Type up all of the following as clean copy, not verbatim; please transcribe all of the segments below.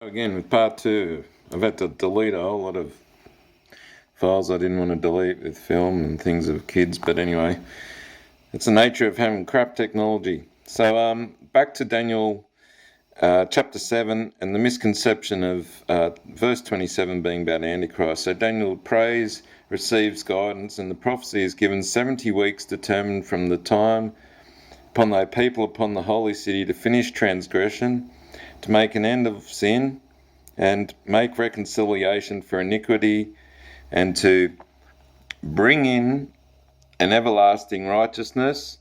Again, with part two, I've had to delete a whole lot of files I didn't want to delete with film and things of kids, but anyway, it's the nature of having crap technology. So, back to Daniel chapter 7 and the misconception of verse 27 being about Antichrist. So Daniel prays, receives guidance, and the prophecy is given 70 weeks determined from the time upon thy people, upon the holy city, to finish transgression, to make an end of sin, and make reconciliation for iniquity, and to bring in an everlasting righteousness,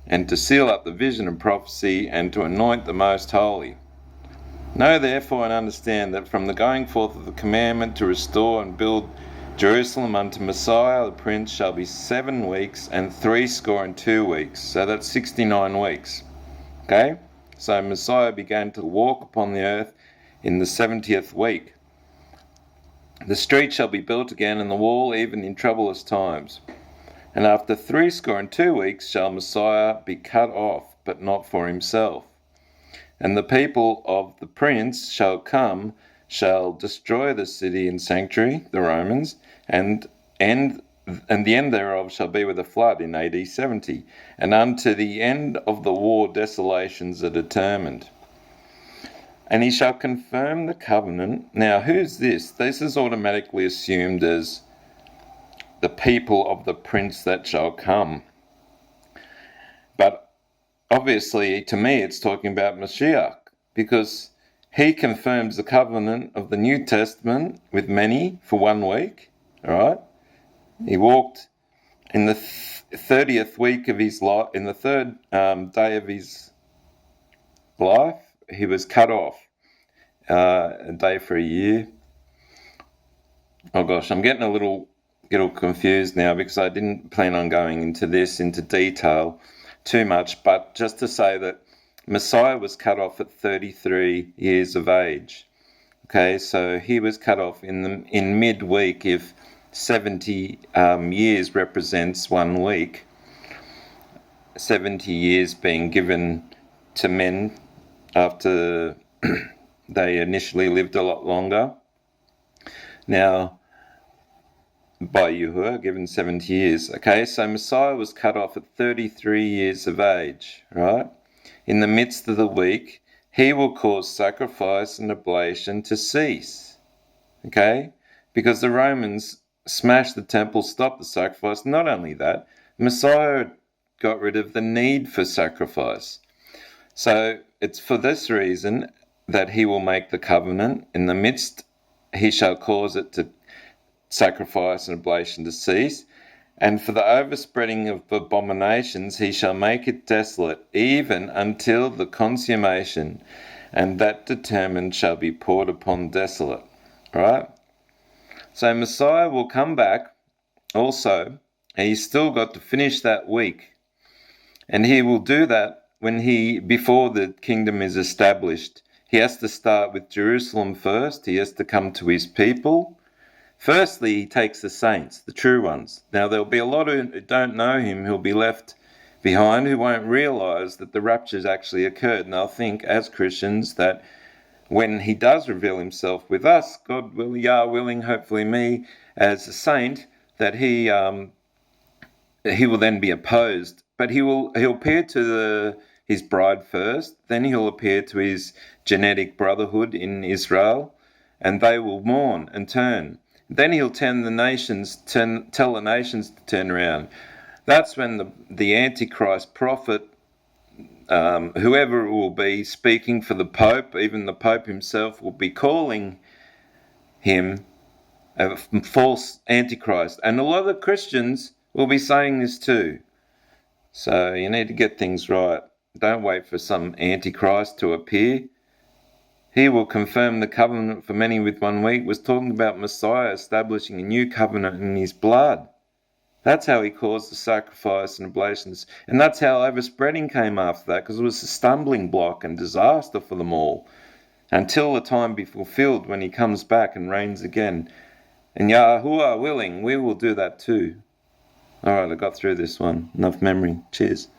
and to seal up the vision and prophecy, and to anoint the most holy. Know therefore and understand that from the going forth of the commandment to restore and build Jerusalem unto Messiah the Prince shall be 7 weeks and 62 weeks. So that's 69 weeks. Okay? So Messiah began to walk upon the earth in the 70th week. The street shall be built again, and the wall even in troublous times. And after 62 weeks shall Messiah be cut off, but not for himself. And the people of the prince shall come, shall destroy the city and sanctuary, the Romans, and the end thereof shall be with a flood in AD 70. And unto the end of the war desolations are determined. And he shall confirm the covenant. Now, who's this? This is automatically assumed as the people of the prince that shall come. But obviously, to me, it's talking about Mashiach, because he confirms the covenant of the New Testament with many for 1 week, all right? He walked in the 30th week of his life, in the third day of his life, he was cut off, a day for a year. Oh gosh, I'm getting a little confused now because I didn't plan on going into detail too much, but just to say that Messiah was cut off at 33 years of age. Okay, so he was cut off in midweek. If 70 years represents 1 week, 70 years being given to men after they initially lived a lot longer. Now, by Yahuwah, given 70 years. Okay, so Messiah was cut off at 33 years of age, right? In the midst of the week, he will cause sacrifice and oblation to cease. Okay? Because the Romans smashed the temple, stopped the sacrifice. Not only that, Messiah got rid of the need for sacrifice. So it's for this reason that he will make the covenant. In the midst, he shall cause it to sacrifice and oblation to cease. And for the overspreading of abominations, he shall make it desolate, even until the consummation, and that determined shall be poured upon desolate. Right? So Messiah will come back also, and he's still got to finish that week. And he will do that before the kingdom is established. He has to start with Jerusalem first. He has to come to his people. Firstly, he takes the saints, the true ones. Now, there'll be a lot who don't know him who'll be left behind, who won't realise that the rapture's actually occurred. And they'll think, as Christians, that when he does reveal himself with us, God will, Yah willing, hopefully me, as a saint, that he will then be opposed. But he'll appear to his bride first, then he'll appear to his genetic brotherhood in Israel, and they will mourn and turn. Then he'll tell the nations to turn around. That's when the Antichrist prophet, whoever it will be, speaking for the Pope, even the Pope himself, will be calling him a false Antichrist. And a lot of the Christians will be saying this too. So you need to get things right. Don't wait for some Antichrist to appear. He will confirm the covenant for many with 1 week. Was talking about Messiah establishing a new covenant in his blood. That's how he caused the sacrifice and oblations. And that's how overspreading came after that, because it was a stumbling block and disaster for them all, until the time be fulfilled when he comes back and reigns again. And Yahuwah willing, we will do that too. All right, I got through this one. Enough memory. Cheers.